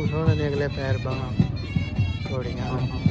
सोने ने अगले पैर बाह थोड़ियां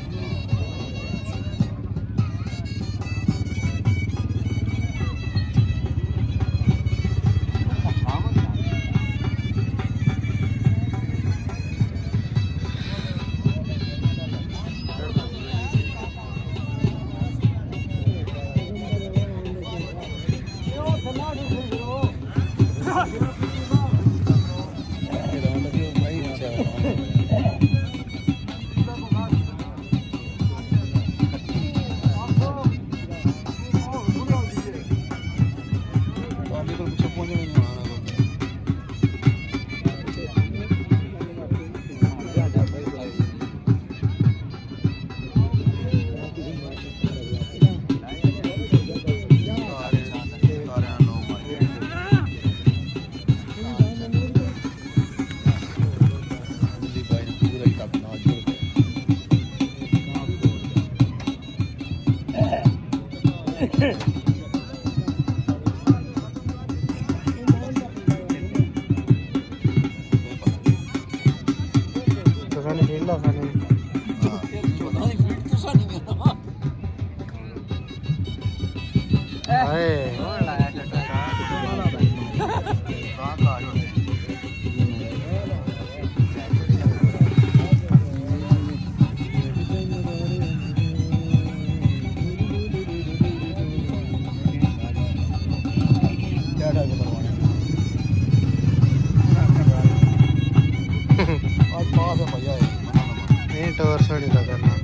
टोर सोड़ी का करना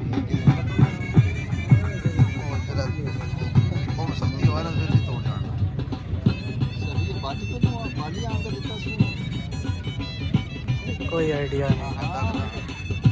कोई आइडिया नहीं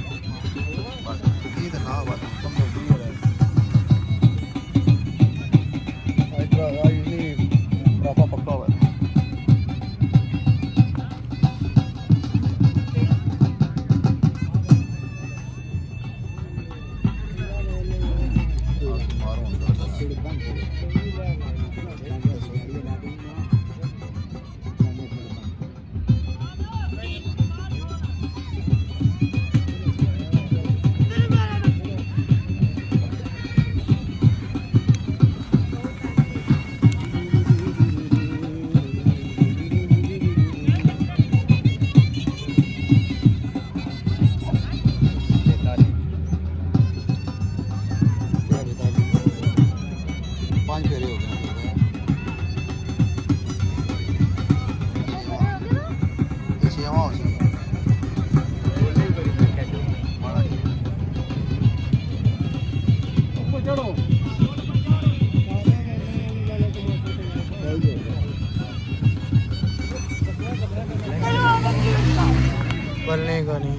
बोलने को नहीं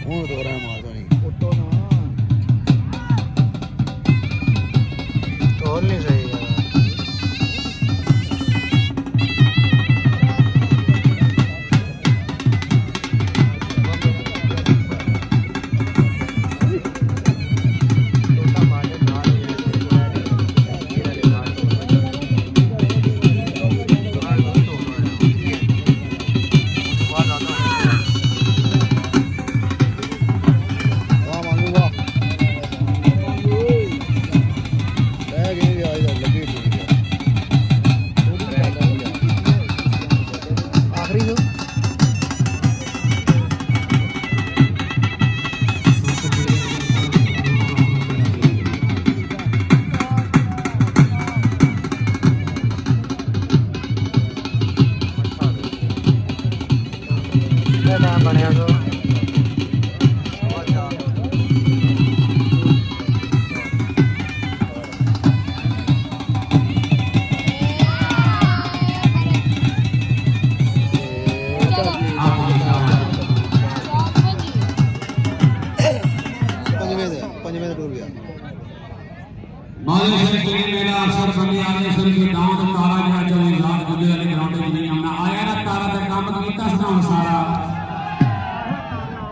वो तो रहा मारता नहीं उठो ना तो नहीं सही है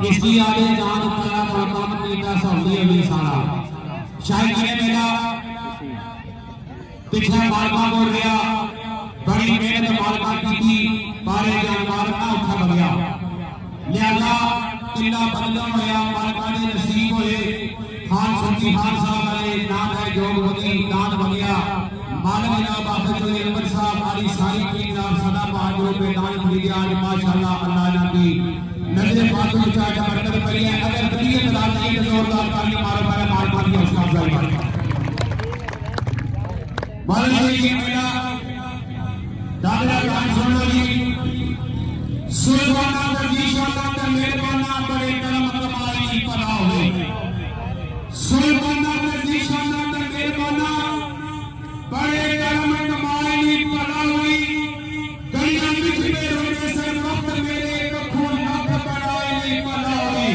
इसकी आगे जान तारा काम कीता सौदी अली सारा शायद ये मेरा पिछला मालका बोल गया बड़ी मेहनत मालका की थी पारे जान मालका उठा गया लिहाजा किला बदला होया मालका दे नसीब होए खान सुखी खान साहब वाले नाम है जोग वगी दान वगिया मालक जनाब आफत अहमद साहब वाली सारी टीम नाम सदा बहादुर मैदान खरीदिया आज माशाअल्लाह अल्लाह ना की नजर फातू चाचा बरकत पड़ी है अगर बलिए तराजी तो जोरदार ताली मारो मारो मार मार दिया उसका अफजाई मार जी मेरा दादा कान सुन लो जी सुल्ताना वजीशाना ते मेहरबाना बड़े करम कमाई की पनाह होवे सुल्ताना वजीशाना ते मेहरबाना बड़े करम कमाई की पनाह हुई गलियां विच में रोने से वक्त मेरे खून नख बनाए की पनाह हुई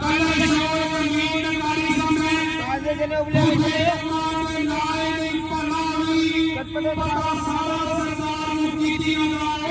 कल शोर जमीन नकारी समय मुझे मान लाए की पनाह हुई पता सारा सरदार की कीती अदा